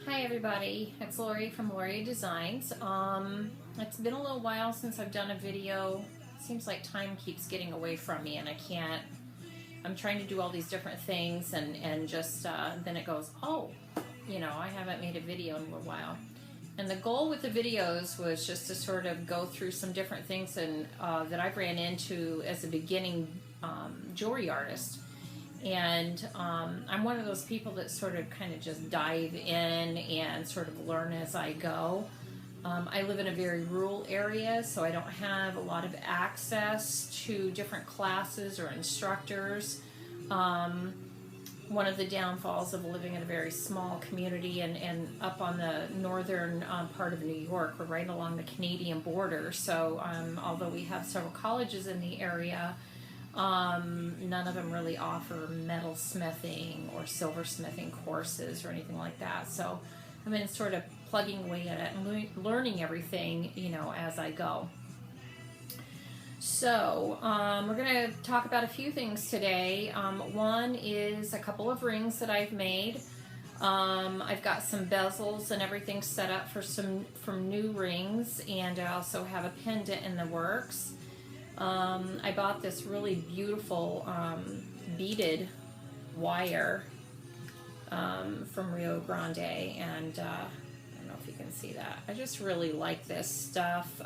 Hi everybody, it's Lori from Lori Designs. It's been a little while since I've done a video. Seems like time keeps getting away from me and I'm trying to do all these different things and just then it goes, oh, I haven't made a video in a little while. And the goal with the videos was just to sort of go through some different things that I've ran into as a beginning jewelry artist. And I'm one of those people that sort of kind of just dive in and sort of learn as I go. I live in a very rural area, so I don't have a lot of access to different classes or instructors. One of the downfalls of living in a very small community and up on the northern part of New York, we're right along the Canadian border. So although we have several colleges in the area, none of them really offer metal smithing or silversmithing courses or anything like that. So I've been sort of plugging away at it and learning everything, as I go. So we're going to talk about a few things today. One is a couple of rings that I've made. I've got some bezels and everything set up from new rings, and I also have a pendant in the works. I bought this really beautiful beaded wire from Rio Grande, and I don't know if you can see that. I just really like this stuff.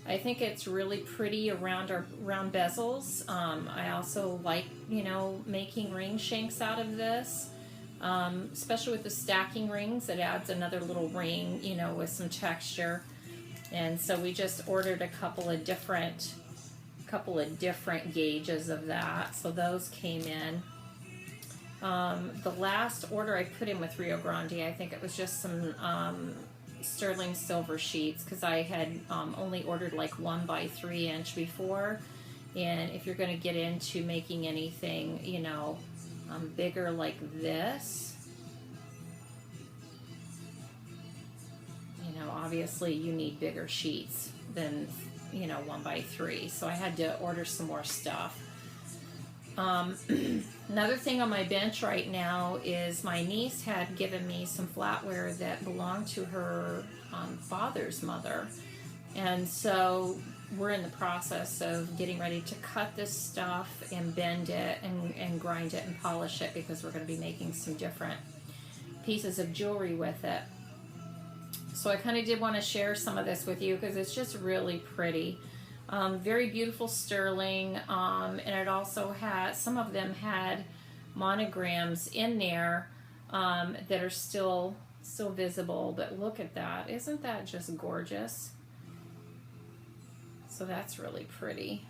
I think it's really pretty around bezels. I also like, making ring shanks out of this, especially with the stacking rings. It adds another little ring, with some texture. And so we just ordered a couple of different gauges of that. So those came in. The last order I put in with Rio Grande, I think it was just some sterling silver sheets, because I had only ordered like 1x3 inch before. And if you're going to get into making anything, bigger like this, obviously you need bigger sheets than 1x3, so I had to order some more stuff. Another thing on my bench right now is my niece had given me some flatware that belonged to her father's mother, and so we're in the process of getting ready to cut this stuff and bend it and grind it and polish it, because we're going to be making some different pieces of jewelry with it. So I kind of did want to share some of this with you because it's just really pretty. Very beautiful sterling, and it also had, some of them had monograms in there that are still visible, but look at that. Isn't that just gorgeous? So that's really pretty.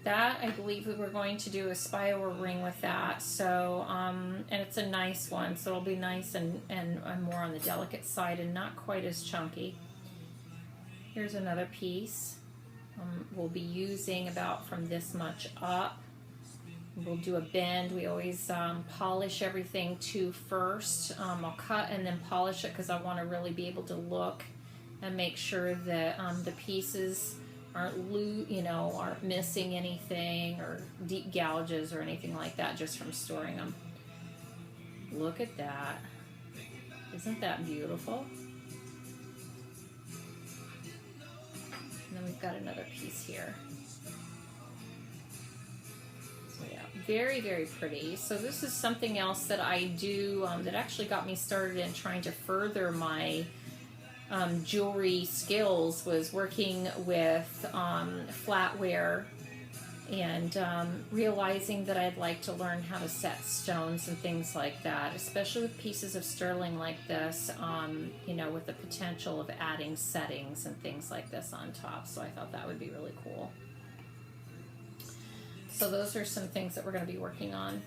That, I believe we were going to do a spiral ring with that. So, and it's a nice one, so it'll be nice and more on the delicate side and not quite as chunky. Here's another piece. We'll be using about from this much up. We'll do a bend. We always polish everything too first. I'll cut and then polish it because I want to really be able to look and make sure that the pieces aren't missing anything or deep gouges or anything like that just from storing them. Look at that. Isn't that beautiful? And then we've got another piece here. So yeah, very, very pretty. So this is something else that I do that actually got me started in trying to further my jewelry skills, was working with flatware and realizing that I'd like to learn how to set stones and things like that, especially with pieces of sterling like this, with the potential of adding settings and things like this on top. So I thought that would be really cool. So those are some things that we're going to be working on.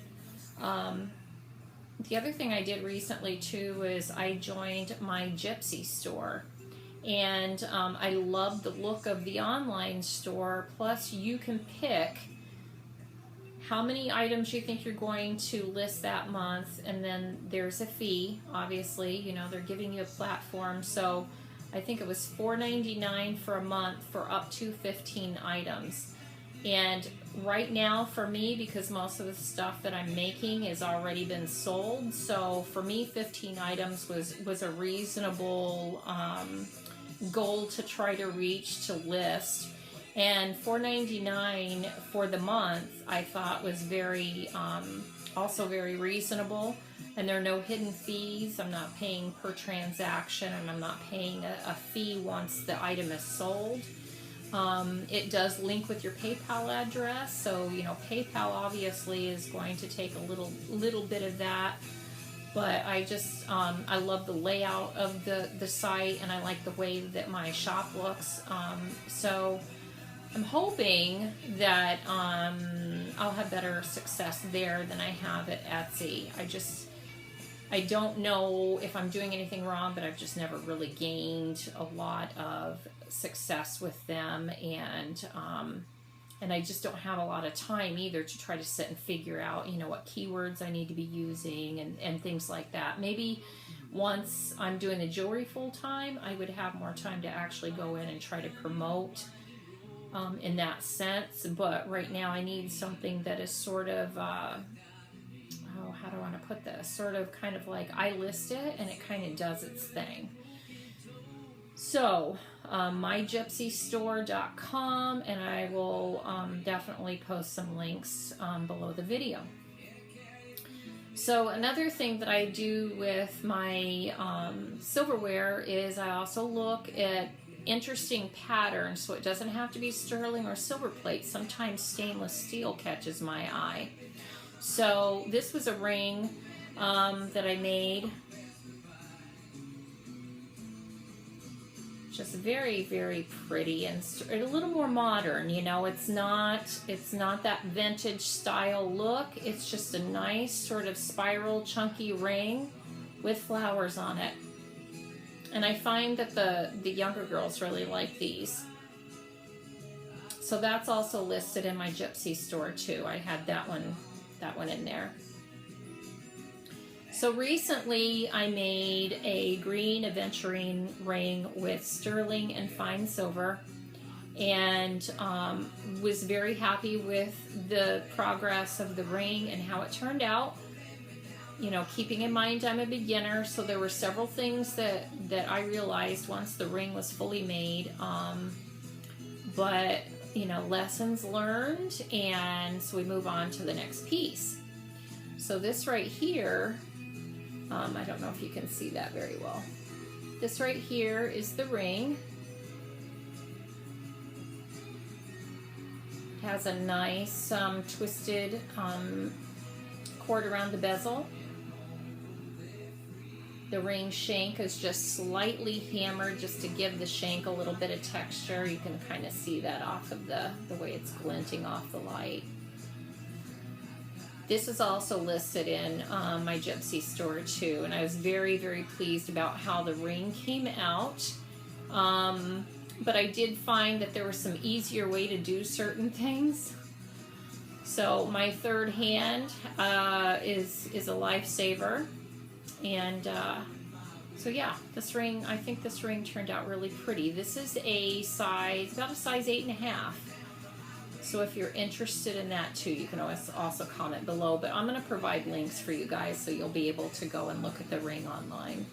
The other thing I did recently too is I joined my Gypsy store, and I love the look of the online store. Plus you can pick how many items you think you're going to list that month, and then there's a fee. Obviously, they're giving you a platform, so I think it was $4.99 for a month for up to 15 items. And right now for me, because most of the stuff that I'm making has already been sold, so for me 15 items was a reasonable goal to try to reach to list. And $4.99 for the month I thought was very also very reasonable, and there are no hidden fees. I'm not paying per transaction, and I'm not paying a fee once the item is sold. It does link with your PayPal address, so you know PayPal obviously is going to take a little bit of that, but I just I love the layout of the site, and I like the way that my shop looks. So I'm hoping that I'll have better success there than I have at Etsy. I don't know if I'm doing anything wrong, but I've just never really gained a lot of success with them, and I just don't have a lot of time either to try to sit and figure out, you know, what keywords I need to be using and things like that. Maybe once I'm doing the jewelry full time, I would have more time to actually go in and try to promote in that sense. But right now I need something that is sort of how do I want to put this? Sort of kind of like I list it and it kind of does its thing. So mygypsystore.com, and I will definitely post some links below the video. So another thing that I do with my silverware is I also look at interesting patterns, so it doesn't have to be sterling or silver plate. Sometimes stainless steel catches my eye. So this was a ring that I made. Just very, very pretty and a little more modern. You know, it's not that vintage style look. It's just a nice sort of spiral chunky ring with flowers on it. And I find that the younger girls really like these. So that's also listed in my Gypsy store too. I had that one in there. So recently I made a green aventurine ring with sterling and fine silver, and was very happy with the progress of the ring and how it turned out. You know, keeping in mind I'm a beginner, so there were several things that I realized once the ring was fully made, but you know, lessons learned, and so we move on to the next piece. So this right here, I don't know if you can see that very well. This right here is the ring. It has a nice twisted cord around the bezel. The ring shank is just slightly hammered just to give the shank a little bit of texture. You can kind of see that off of the way it's glinting off the light. This is also listed in my Gypsy store too, and I was very, very pleased about how the ring came out. But I did find that there was some easier way to do certain things. So my third hand is a lifesaver. And so yeah, this ring, I think this ring turned out really pretty. This is a size, about a size 8.5. So if you're interested in that too, you can always also comment below. But I'm going to provide links for you guys so you'll be able to go and look at the ring online.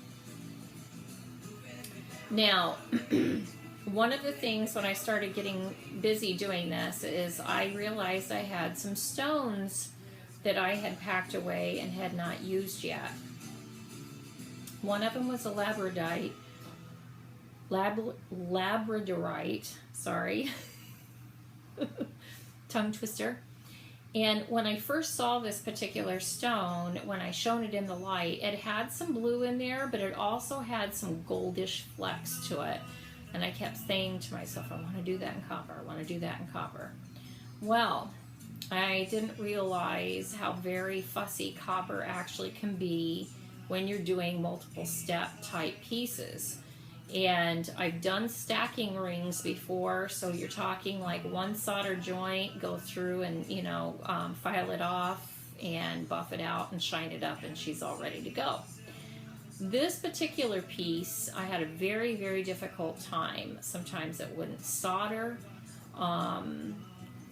Now, one of the things when I started getting busy doing this is I realized I had some stones that I had packed away and had not used yet. One of them was a labradorite, sorry, tongue twister. And when I first saw this particular stone, when I shone it in the light, it had some blue in there, but it also had some goldish flecks to it. And I kept saying to myself, I want to do that in copper, I want to do that in copper. Well, I didn't realize how very fussy copper actually can be when you're doing multiple step type pieces. And I've done stacking rings before, so you're talking like one solder joint, go through and, you know, file it off and buff it out and shine it up, and she's all ready to go. This particular piece, I had a very, very difficult time. Sometimes it wouldn't solder.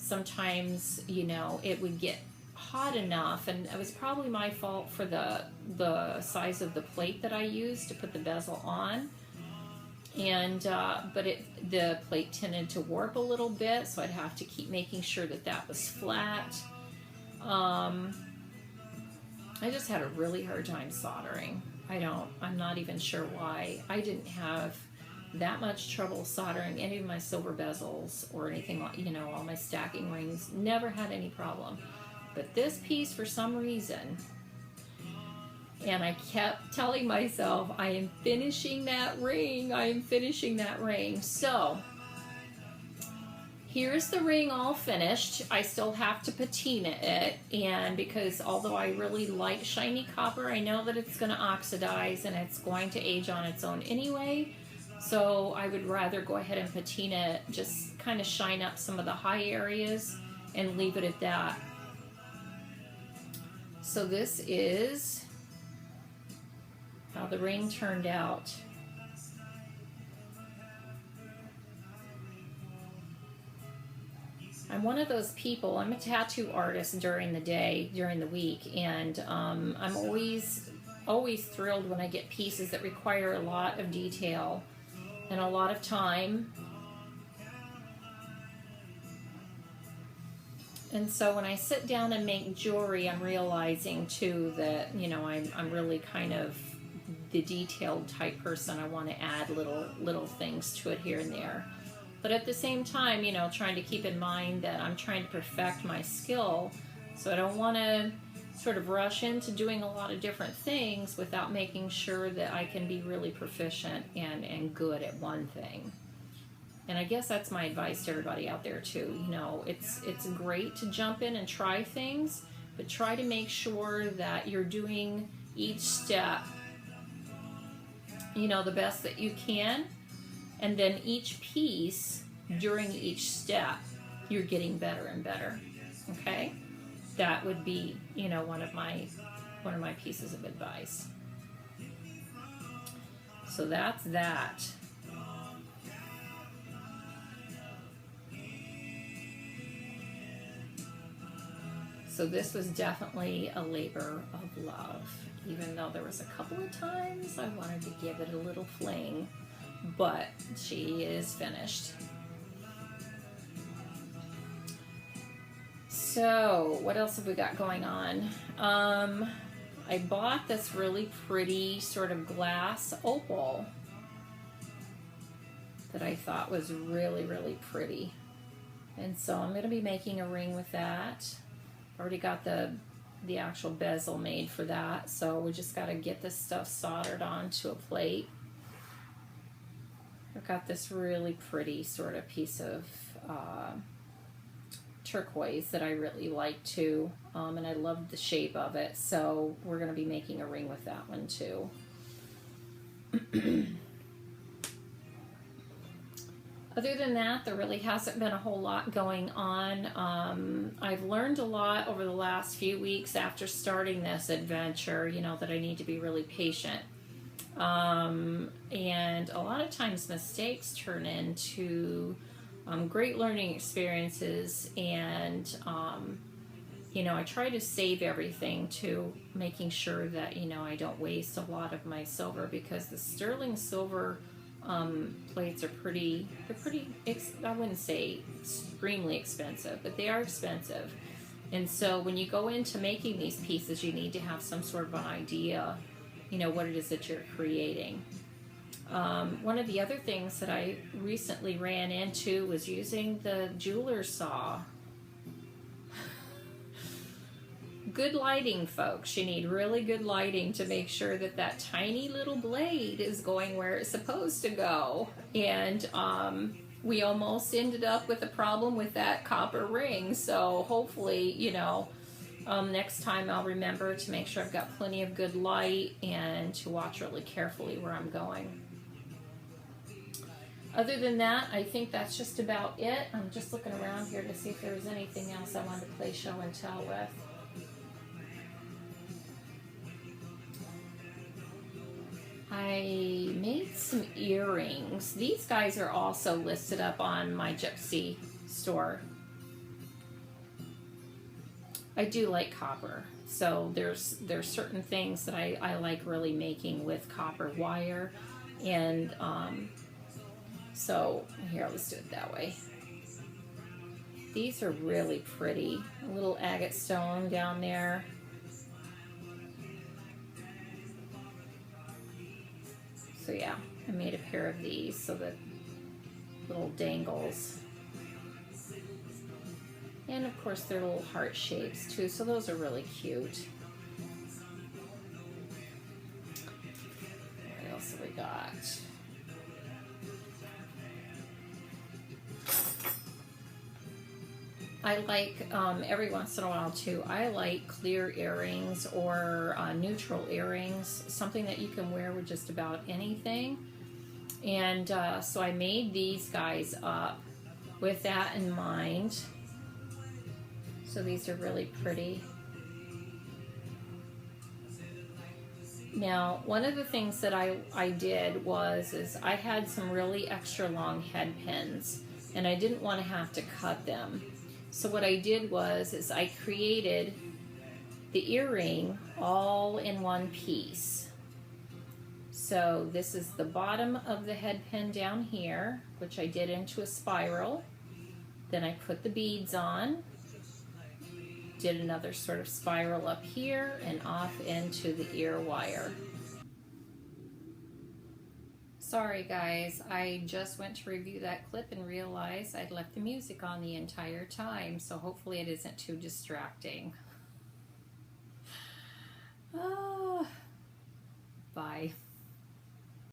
sometimes, you know, it would get hot enough, and it was probably my fault for the size of the plate that I used to put the bezel on. And but the plate tended to warp a little bit, so I'd have to keep making sure that that was flat. I just had a really hard time soldering. I'm not even sure why. I didn't have that much trouble soldering any of my silver bezels or anything like, you know, all my stacking rings. Never had any problem. But this piece, for some reason, and I kept telling myself, I am finishing that ring. I am finishing that ring. So here's the ring all finished. I still have to patina it, and because although I really like shiny copper, I know that it's going to oxidize and it's going to age on its own anyway. So I would rather go ahead and patina it, just kind of shine up some of the high areas and leave it at that. So this is how the ring turned out. I'm one of those people, I'm a tattoo artist during the day, during the week, and I'm always thrilled when I get pieces that require a lot of detail and a lot of time. And so when I sit down and make jewelry, I'm realizing too that, you know, I'm really kind of the detailed type person. I want to add little things to it here and there. But at the same time, you know, trying to keep in mind that I'm trying to perfect my skill, so I don't want to sort of rush into doing a lot of different things without making sure that I can be really proficient and good at one thing. And I guess that's my advice to everybody out there too. You know, it's great to jump in and try things, but try to make sure that you're doing each step, you know, the best that you can. And then each piece, during each step, you're getting better and better. Okay? That would be, you know, one of my pieces of advice. So that's that. So this was definitely a labor of love, even though there was a couple of times I wanted to give it a little fling. But she is finished. So what else have we got going on? I bought this really pretty sort of glass opal that I thought was really, really pretty. And so I'm going to be making a ring with that. Already got the actual bezel made for that. So we just got to get this stuff soldered onto a plate. I've got this really pretty sort of piece of turquoise that I really like too, and I love the shape of it, so we're going to be making a ring with that one too. Other than that, there really hasn't been a whole lot going on. I've learned a lot over the last few weeks after starting this adventure, you know, that I need to be really patient. And a lot of times mistakes turn into great learning experiences, and you know, I try to save everything to making sure that, you know, I don't waste a lot of my silver, because the sterling silver plates are pretty, I wouldn't say extremely expensive, but they are expensive. And so when you go into making these pieces, you need to have some sort of an idea, you know, what it is that you're creating. One of the other things that I recently ran into was using the jeweler's saw. Good lighting, folks. You need really good lighting to make sure that that tiny little blade is going where it's supposed to go. And we almost ended up with a problem with that copper ring. So hopefully, you know, next time I'll remember to make sure I've got plenty of good light and to watch really carefully where I'm going. Other than that, I think that's just about it. I'm just looking around here to see if there was anything else I wanted to play show and tell with. I made some earrings. These guys are also listed up on my Gypsy store. I do like copper. So there's certain things that I like really making with copper wire. And so here, let's do it that way. These are really pretty. A little agate stone down there. So yeah, I made a pair of these so that little dangles. And of course they're little heart shapes too, so those are really cute. What else have we got? I like, every once in a while too, I like clear earrings or neutral earrings, something that you can wear with just about anything. And so I made these guys up with that in mind. So these are really pretty. Now, one of the things that I did is I had some really extra long head pins, and I didn't want to have to cut them. So what I did is I created the earring all in one piece. So this is the bottom of the head pin down here, which I did into a spiral. Then I put the beads on, did another sort of spiral up here and off into the ear wire. Sorry guys, I just went to review that clip and realized I'd left the music on the entire time, so hopefully it isn't too distracting. Bye.